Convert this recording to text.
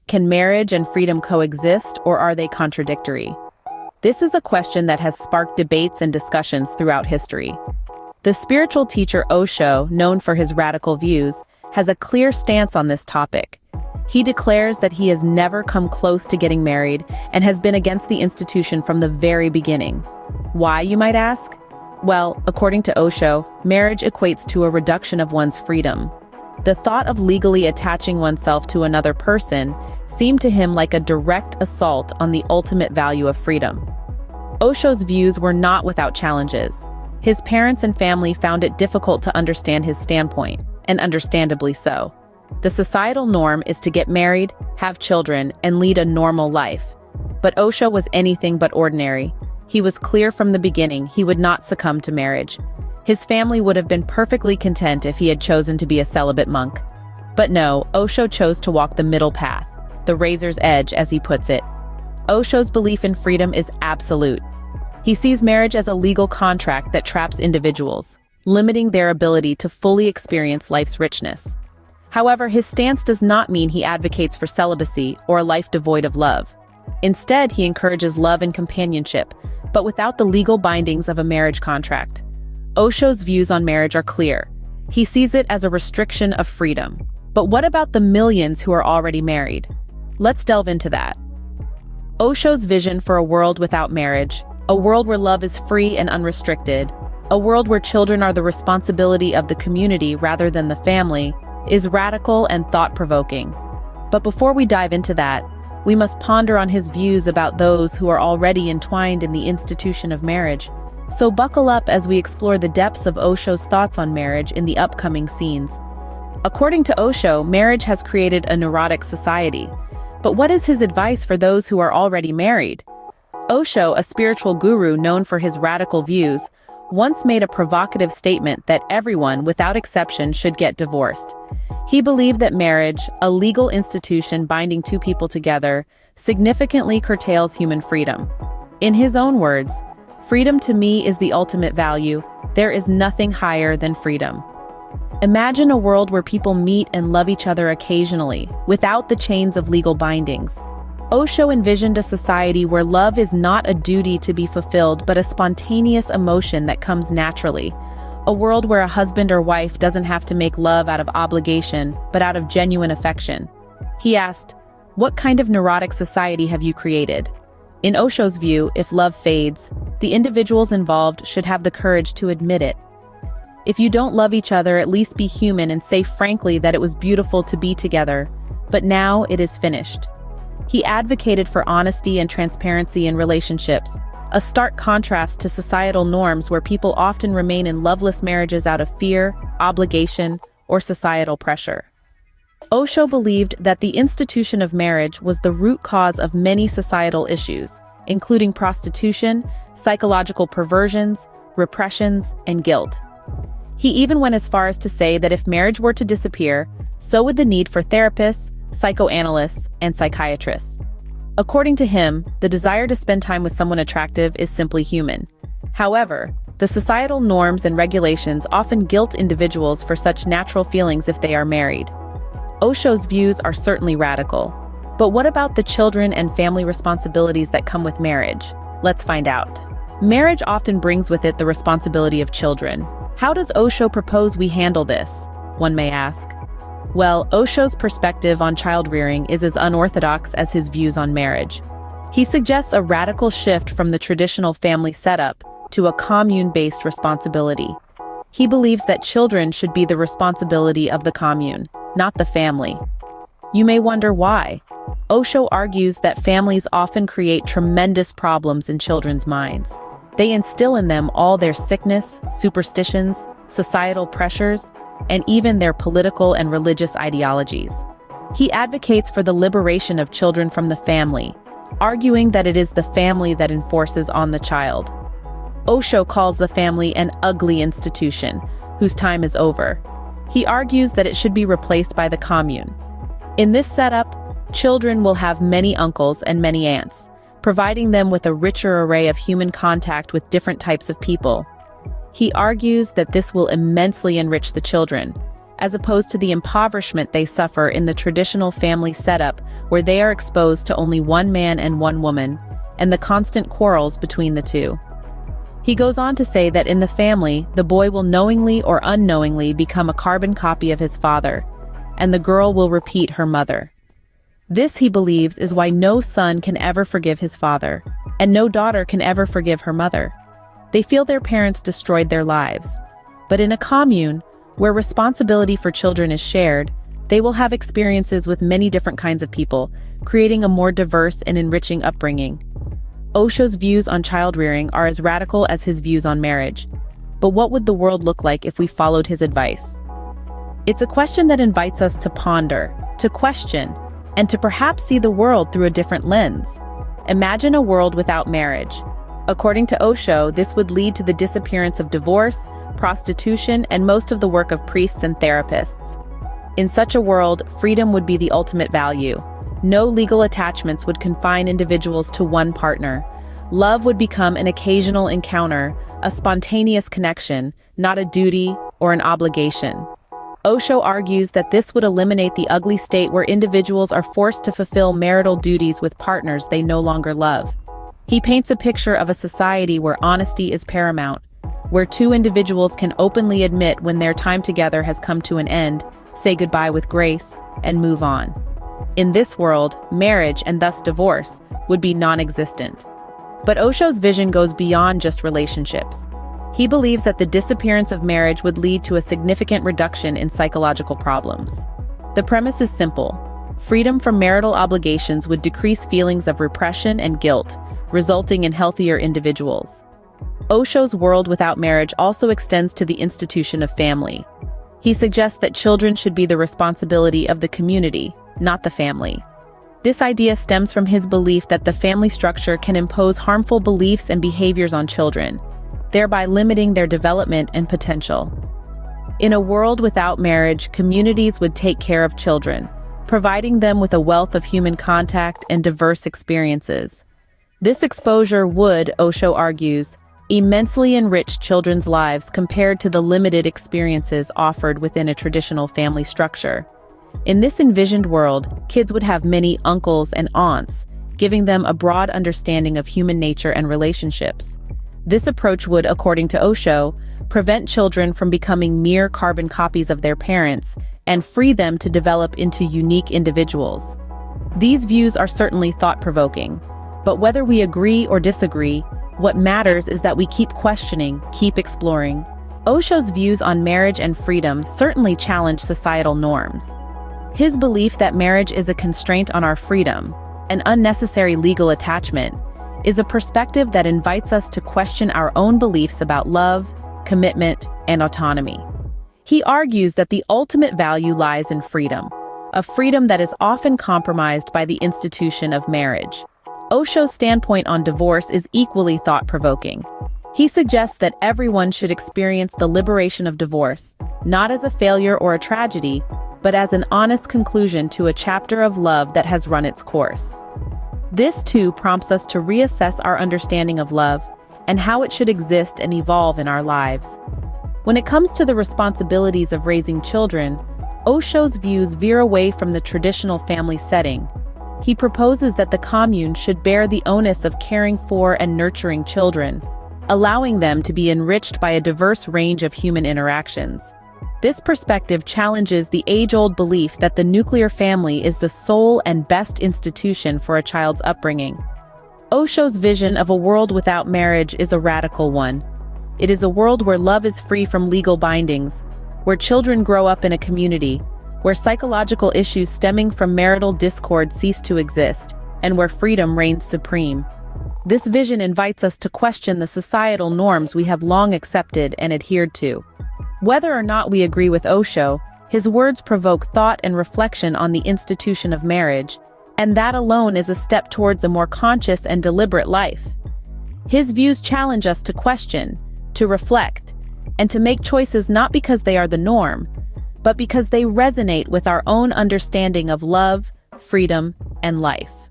Can marriage and freedom coexist, or are they contradictory? This is a question that has sparked debates and discussions throughout history. The spiritual teacher Osho, known for his radical views, has a clear stance on this topic. He declares that he has never come close to getting married and has been against the institution from the very beginning. Why, you might ask? Well, according to Osho, marriage equates to a reduction of one's freedom. The thought of legally attaching oneself to another person seemed to him like a direct assault on the ultimate value of freedom. Osho's views were not without challenges. His parents and family found it difficult to understand his standpoint, and understandably so. The societal norm is to get married, have children, and lead a normal life. But Osho was anything but ordinary. He was clear from the beginning he would not succumb to marriage. His family would have been perfectly content if he had chosen to be a celibate monk. But no, Osho chose to walk the middle path, the razor's edge, as he puts it. Osho's belief in freedom is absolute. He sees marriage as a legal contract that traps individuals, limiting their ability to fully experience life's richness. However, his stance does not mean he advocates for celibacy or a life devoid of love. Instead, he encourages love and companionship, but without the legal bindings of a marriage contract. Osho's views on marriage are clear. He sees it as a restriction of freedom. But what about the millions who are already married? Let's delve into that. Osho's vision for a world without marriage, a world where love is free and unrestricted, a world where children are the responsibility of the community rather than the family, is radical and thought-provoking. But before we dive into that, we must ponder on his views about those who are already entwined in the institution of marriage. So buckle up as we explore the depths of Osho's thoughts on marriage in the upcoming scenes. According to Osho, marriage has created a neurotic society. But what is his advice for those who are already married? Osho, a spiritual guru known for his radical views, once made a provocative statement that everyone, without exception, should get divorced. He believed that marriage, a legal institution binding two people together, significantly curtails human freedom. In his own words, "Freedom to me is the ultimate value. There is nothing higher than freedom." Imagine a world where people meet and love each other occasionally, without the chains of legal bindings. Osho envisioned a society where love is not a duty to be fulfilled but a spontaneous emotion that comes naturally. A world where a husband or wife doesn't have to make love out of obligation, but out of genuine affection. He asked, "What kind of neurotic society have you created?" In Osho's view, if love fades, the individuals involved should have the courage to admit it. If you don't love each other, at least be human and say frankly that it was beautiful to be together, but now it is finished. He advocated for honesty and transparency in relationships, a stark contrast to societal norms where people often remain in loveless marriages out of fear, obligation, or societal pressure. Osho believed that the institution of marriage was the root cause of many societal issues, including prostitution, psychological perversions, repressions, and guilt. He even went as far as to say that if marriage were to disappear, so would the need for therapists, psychoanalysts, and psychiatrists. According to him, the desire to spend time with someone attractive is simply human. However, the societal norms and regulations often guilt individuals for such natural feelings if they are married. Osho's views are certainly radical. But what about the children and family responsibilities that come with marriage? Let's find out. Marriage often brings with it the responsibility of children. How does Osho propose we handle this? One may ask. Well, Osho's perspective on child-rearing is as unorthodox as his views on marriage. He suggests a radical shift from the traditional family setup to a commune-based responsibility. He believes that children should be the responsibility of the commune, not the family. You may wonder why. Osho argues that families often create tremendous problems in children's minds. They instill in them all their sickness, superstitions, societal pressures, and even their political and religious ideologies. He advocates for the liberation of children from the family, arguing that it is the family that enforces on the child. Osho calls the family an ugly institution, whose time is over. He argues that it should be replaced by the commune. In this setup, children will have many uncles and many aunts, providing them with a richer array of human contact with different types of people. He argues that this will immensely enrich the children, as opposed to the impoverishment they suffer in the traditional family setup where they are exposed to only one man and one woman, and the constant quarrels between the two. He goes on to say that in the family, the boy will knowingly or unknowingly become a carbon copy of his father, and the girl will repeat her mother. This, he believes, is why no son can ever forgive his father, and no daughter can ever forgive her mother. They feel their parents destroyed their lives. But in a commune, where responsibility for children is shared, they will have experiences with many different kinds of people, creating a more diverse and enriching upbringing. Osho's views on child-rearing are as radical as his views on marriage. But what would the world look like if we followed his advice? It's a question that invites us to ponder, to question, and to perhaps see the world through a different lens. Imagine a world without marriage. According to Osho, this would lead to the disappearance of divorce, prostitution, and most of the work of priests and therapists. In such a world, freedom would be the ultimate value. No legal attachments would confine individuals to one partner. Love would become an occasional encounter, a spontaneous connection, not a duty or an obligation. Osho argues that this would eliminate the ugly state where individuals are forced to fulfill marital duties with partners they no longer love. He paints a picture of a society where honesty is paramount, where two individuals can openly admit when their time together has come to an end, say goodbye with grace, and move on. In this world, marriage, and thus divorce, would be non-existent. But Osho's vision goes beyond just relationships. He believes that the disappearance of marriage would lead to a significant reduction in psychological problems. The premise is simple. Freedom from marital obligations would decrease feelings of repression and guilt, resulting in healthier individuals. Osho's world without marriage also extends to the institution of family. He suggests that children should be the responsibility of the community, not the family. This idea stems from his belief that the family structure can impose harmful beliefs and behaviors on children, thereby limiting their development and potential. In a world without marriage, communities would take care of children, providing them with a wealth of human contact and diverse experiences. This exposure would, Osho argues, immensely enrich children's lives compared to the limited experiences offered within a traditional family structure. In this envisioned world, kids would have many uncles and aunts, giving them a broad understanding of human nature and relationships. This approach would, according to Osho, prevent children from becoming mere carbon copies of their parents and free them to develop into unique individuals. These views are certainly thought-provoking, but whether we agree or disagree, what matters is that we keep questioning, keep exploring. Osho's views on marriage and freedom certainly challenge societal norms. His belief that marriage is a constraint on our freedom, an unnecessary legal attachment, is a perspective that invites us to question our own beliefs about love, commitment, and autonomy. He argues that the ultimate value lies in freedom, a freedom that is often compromised by the institution of marriage. Osho's standpoint on divorce is equally thought-provoking. He suggests that everyone should experience the liberation of divorce, not as a failure or a tragedy, but as an honest conclusion to a chapter of love that has run its course. This, too, prompts us to reassess our understanding of love and how it should exist and evolve in our lives. When it comes to the responsibilities of raising children, Osho's views veer away from the traditional family setting. He proposes that the commune should bear the onus of caring for and nurturing children, allowing them to be enriched by a diverse range of human interactions. This perspective challenges the age-old belief that the nuclear family is the sole and best institution for a child's upbringing. Osho's vision of a world without marriage is a radical one. It is a world where love is free from legal bindings, where children grow up in a community, where psychological issues stemming from marital discord cease to exist, and where freedom reigns supreme. This vision invites us to question the societal norms we have long accepted and adhered to. Whether or not we agree with Osho, his words provoke thought and reflection on the institution of marriage, and that alone is a step towards a more conscious and deliberate life. His views challenge us to question, to reflect, and to make choices not because they are the norm, but because they resonate with our own understanding of love, freedom, and life.